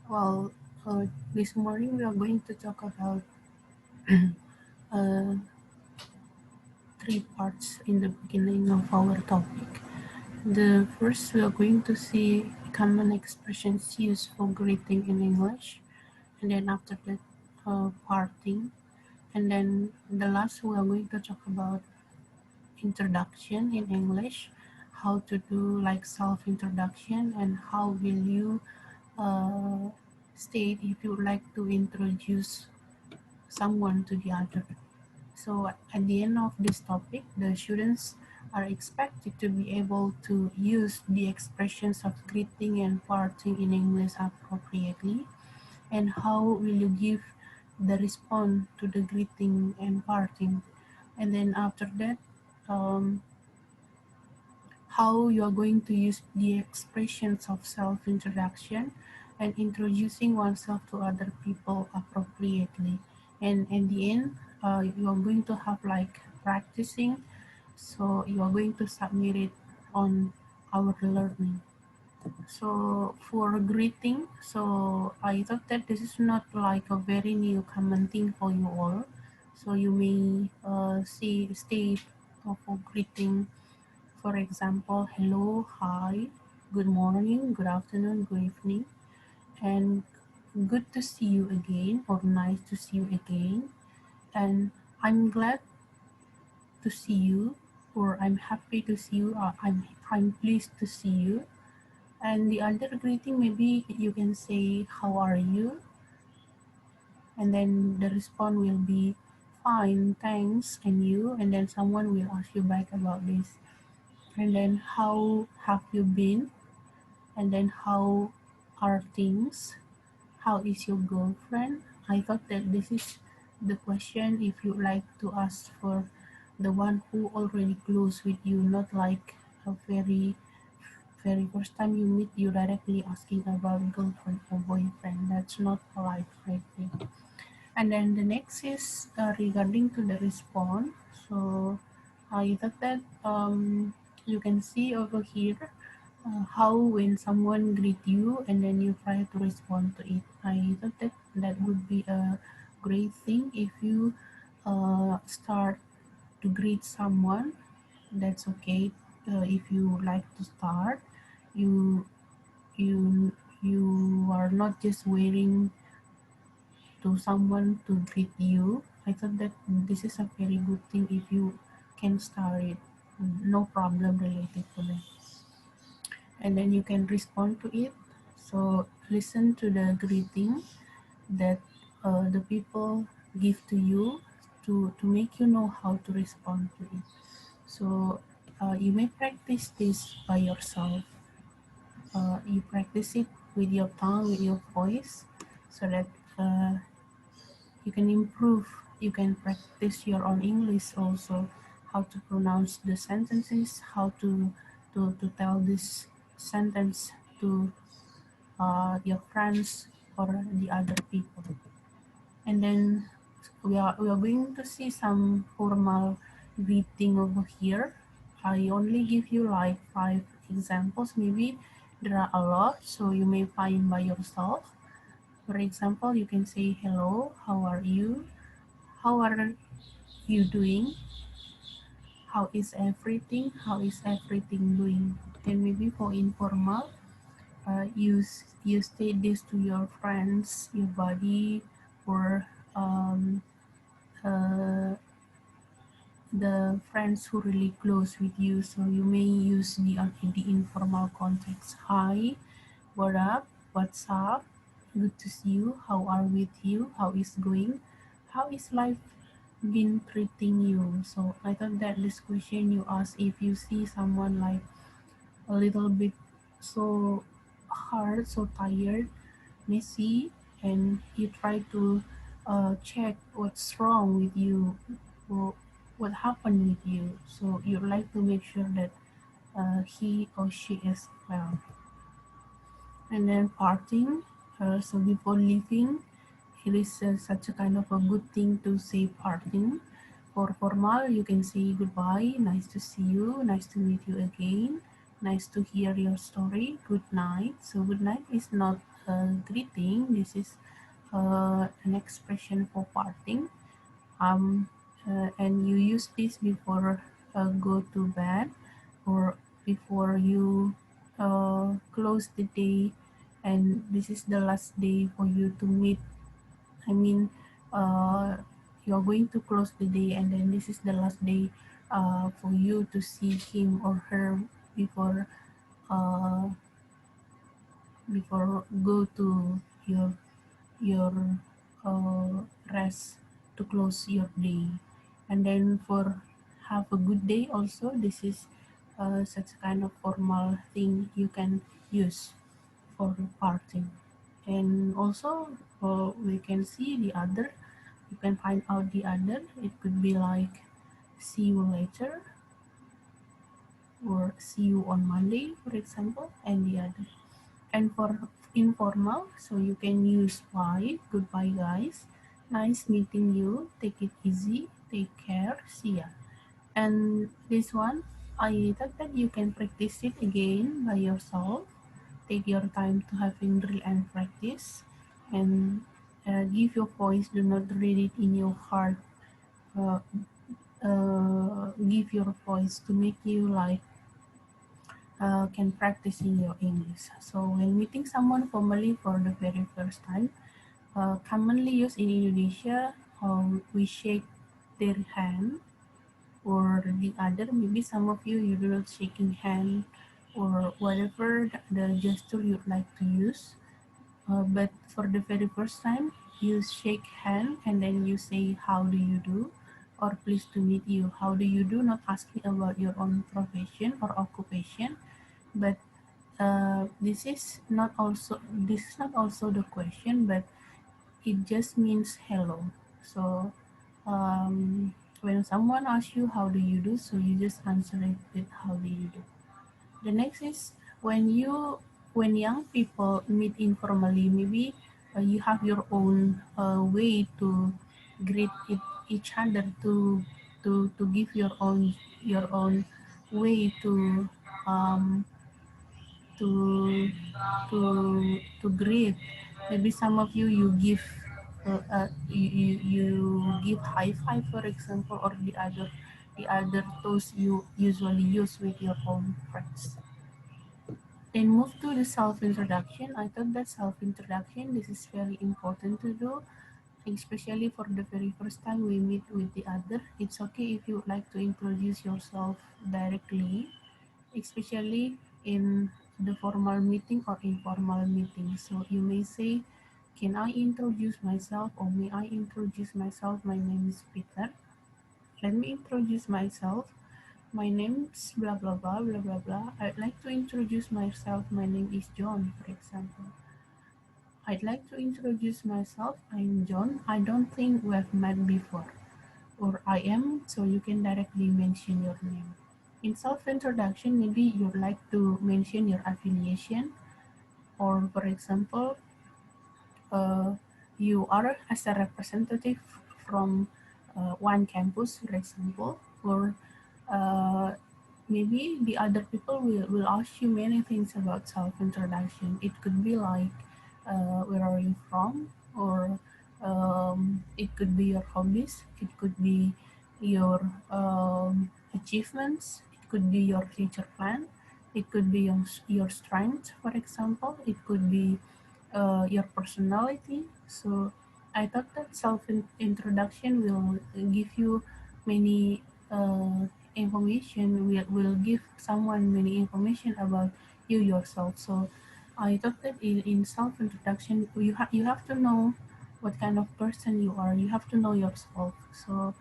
Well, this morning we are going to talk about uh, three parts in the beginning of our topic. The first, we are going to see common expressions used for greeting in English, and then after that, parting, and then the last, we are going to talk about introduction in English, how to do like self-introduction, and how will you uh, state if you would like to introduce someone to the other. So at the end of this topic, the students are expected to be able to use the expressions of greeting and parting in English appropriately. And how will you give the response to the greeting and parting? And then after that, um, how you are going to use the expressions of self-introduction and introducing oneself to other people appropriately. And in the end, you are going to have like practicing, so you are going to submit it on our learning. So for greeting, so I thought that this is not like a very new common thing for you all. So you may see state for greeting, for example, hello, hi, good morning, good afternoon, good evening, and good to see you again, or nice to see you again, and I'm glad to see you, or I'm happy to see you, or I'm pleased to see you. And the other greeting, maybe you can say, how are you? And then the response will be, fine, thanks, and you, and then someone will ask you back about this. And then, how have you been? And then, how are things? How is your girlfriend? I thought that this is the question if you like to ask for the one who already close with you, not like a very first time you meet, you directly asking about girlfriend or boyfriend. That's not polite, I think. And then the next is regarding to the response. So I thought that you can see over here how when someone greet you and then you try to respond to it. I thought that that would be a great thing if you start to greet someone. That's okay. If you like to start, you you you are not just waiting to someone to greet you. I thought that this is a very good thing if you can start it. No problem related to that. And then you can respond to it. So listen to the greeting that the people give to you to make you know how to respond to it. So you may practice this by yourself. You practice it with your tongue, with your voice, so that you can improve. You can practice your own English also, how to pronounce the sentences, how to tell this sentence to your friends or the other people. And then we are going to see some formal greeting over here. I only give you like 5 examples. Maybe there are a lot, so you may find by yourself. For example, you can say hello, how are you? How are you doing? How is everything? How is everything doing? And maybe for informal, you state this to your friends, your buddy, or um, uh, the friends who really close with you. So you may use the informal context. Hi, what up? What's up? Good to see you. How are with you? How is going? How is life been treating you? So I thought that this question you ask if you see someone like a little bit so hard, so tired, messy, and you try to check what's wrong with you, or what happened with you. So you like to make sure that he or she is well. And then parting. So before leaving, it is such a kind of a good thing to say parting. For formal, you can say goodbye, nice to see you, nice to meet you again, nice to hear your story, good night. So good night is not greeting. This is an expression for parting. um, and you use this before go to bed, or before you close the day, and this is the last day for you to meet. I mean, uh, you're going to close the day, and then this is the last day for you to see him or her before uh, go to your rest, to close your day. And then for have a good day also, this is such a kind of formal thing you can use for parting. And also we can see the other, you can find out the other. It could be like see you later, or see you on Monday, for example, and the other. And for informal, so you can use bye, goodbye guys, nice meeting you, take it easy, take care, see ya. And this one, I thought that you can practice it again by yourself. Take your time to having drill and practice, and give your voice, do not read it in your heart. uh, Give your voice to make you like can practice in your English. So when meeting someone formally for the very first time, commonly used in Indonesia, we shake their hand, or the other. Maybe some of you do not shaking hand, or whatever the gesture you'd like to use. But for the very first time, you shake hand and then you say how do you do, or pleased to meet you. How do you do? Not asking about your own profession or occupation, but this is not also the question, but it just means hello. So when someone asks you how do you do, so you just answer it with how do you do. The next is when young people meet informally, maybe you have your own way to greet each other, to give your own way um, to to greet. Maybe some of you give high five, for example, or the other toast you usually use with your own friends. Then move to the self-introduction. I thought that self-introduction, this is very important to do, especially for the very first time we meet with the other. It's okay if you would like to introduce yourself directly, especially in the formal meeting or informal meeting. So you may say, can I introduce myself, or may I introduce myself? My name is Peter. Let me introduce myself. My name's blah blah blah blah blah blah. I'd like to introduce myself. My name is John, for example. I'd like to introduce myself. I'm John. I don't think we have met before. Or I am, so you can directly mention your name. In self-introduction, maybe you'd like to mention your affiliation, or for example, uh, you are as a representative from one campus, for example, or uh, maybe the other people will ask you many things about self-introduction. It could be like, where are you from, or it could be your hobbies, it could be your achievements, it could be your future plan, it could be your strength, for example, it could be your personality. So I thought that self introduction will give you many information, will give someone many information about you yourself. So I thought that in self introduction, you have to know what kind of person you are. You have to know yourself. So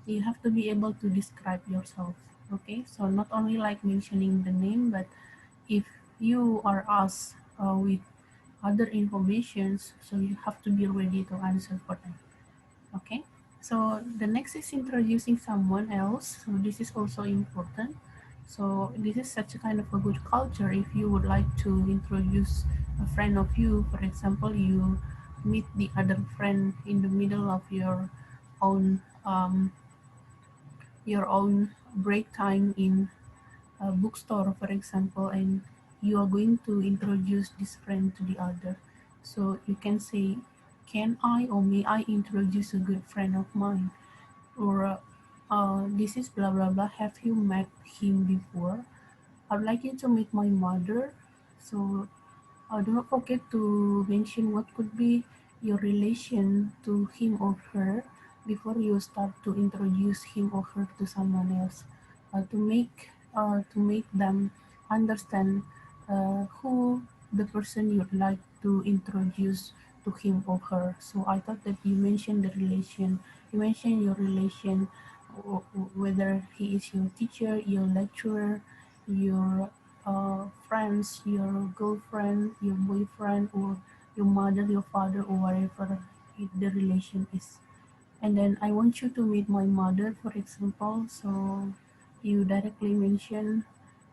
you have to be able to describe yourself. Okay, so not only like mentioning the name, but if you are asked with other informations, so you have to be ready to answer for them. Okay, so the next is introducing someone else. So this is also important. So this is such a kind of a good culture. If you would like to introduce a friend of you, for example, you meet the other friend in the middle of own your own break time in a bookstore, for example, and you are going to introduce this friend to the other. So you can say, can I or may I introduce a good friend of mine? Or this is blah blah blah. Have you met him before? I'd like you to meet my mother. So do not forget to mention what could be your relation to him or her before you start to introduce him or her to someone else. To make them understand who the person you'd like to introduce to him or her. So I thought that you mentioned the relation. You mentioned your relation, whether he is your teacher, your lecturer, your friends, your girlfriend, your boyfriend, or your mother, your father, or whatever the relation is. And then I want you to meet my mother, for example. So you directly mention,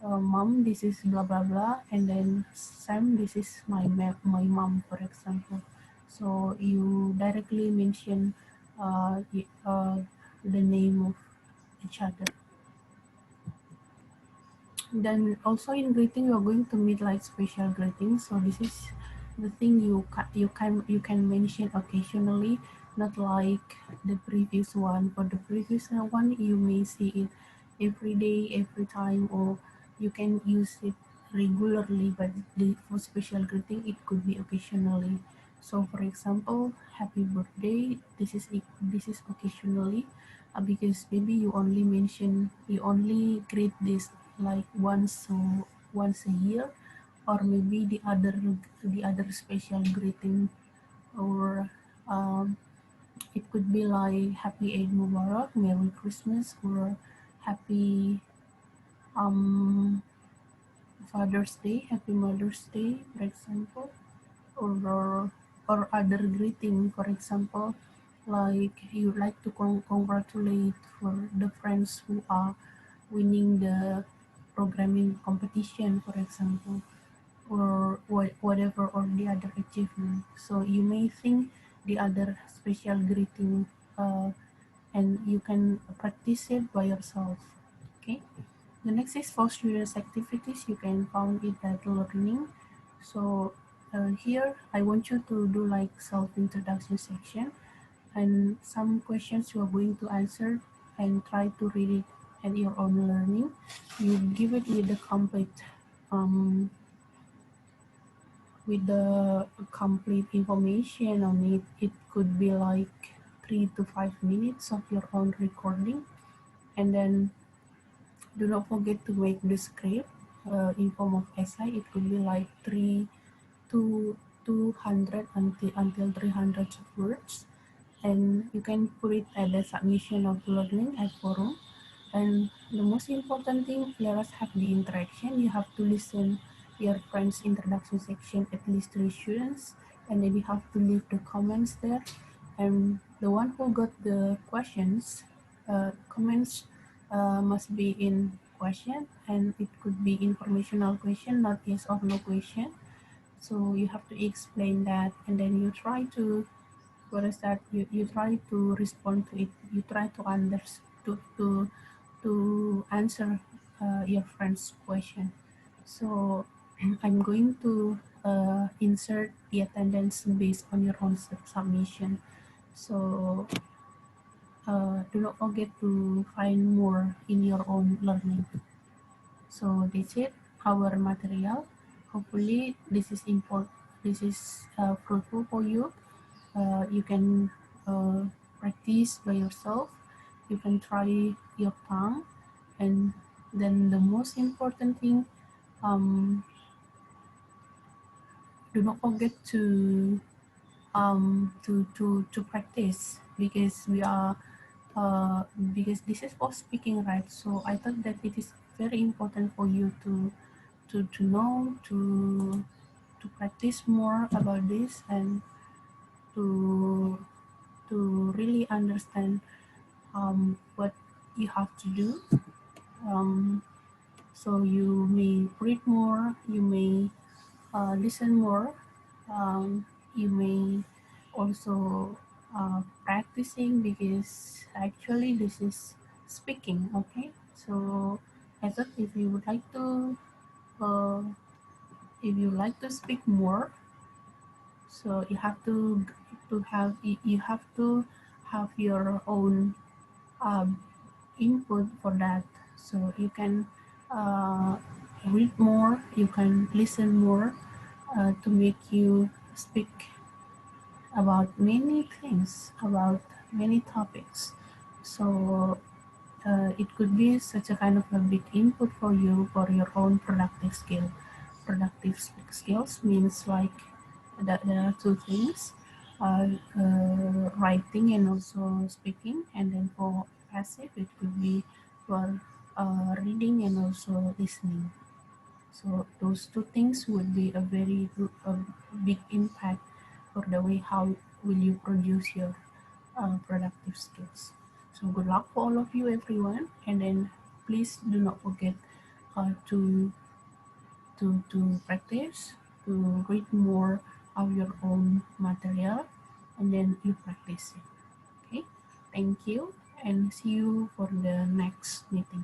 mom, this is blah blah blah, and then Sam, this is my mom, for example. So you directly mention the name of each other. Then also in greeting, you're going to meet like special greetings. So this is the thing you can mention occasionally, not like the previous one. For the previous one, you may see it every day, every time, or you can use it regularly. But for special greeting, it could be occasionally. So for example, happy birthday. This is occasionally, because maybe you only greet this like once a year, or maybe the other special greeting, or um, it could be like happy Eid Mubarak, Merry Christmas, or happy um, Father's Day, Happy Mother's Day, for example, or other greeting, for example, like you like to congratulate for the friends who are winning the programming competition, for example, or whatever, or the other achievement. So you may think the other special greeting, uh, and you can practice it by yourself. Okay. The next is for students activities. You can find it at learning. So here I want you to do like self introduction section, and some questions you are going to answer and try to read it at your own learning. You give it um, with the complete information on it. It could be like 3 to 5 minutes of your own recording, and then do not forget to make the script in form of essay. It could be like 200 until 300 words, and you can put it at the submission of learning at forum. And the most important thing, let us have the interaction. You have to listen your friend's introduction section, at least 3 students, and then you have to leave the comments there. And the one who got the comments must be in question, and it could be informational question, not yes or no question. So you have to explain that, and then you try to, what is that, you try to respond to it. You try to to answer your friend's question. So I'm going to insert the attendance based on your own submission. So do not forget to find more in your own learning. So that's it, our material. Hopefully this is fruitful for you. You can practice by yourself. You can try your tongue, and then the most important thing, um, do not forget to practice, because we are because this is for speaking, right? So I thought that it is very important for you to know to practice more about this, and to really understand what you have to do. Um, so you may read more, you may listen more, um, you may also practicing, because actually this is speaking. Okay, so I thought if you would like to uh, If you like to speak more, so you have to have your own um, input for that. So you can uh, read more, you can listen more to make you speak about many things, about many topics. So it could be such a kind of a big input for you for your own productive skill. Productive skills means like that there are two things, writing and also speaking. And then for passive, it could be for reading and also listening. So those two things would be a very big impact for the way how will you produce your productive skills. So good luck for all of you, everyone, and then please do not forget to practice, to read more of your own material, and then you practice it. Okay, thank you, and see you for the next meeting.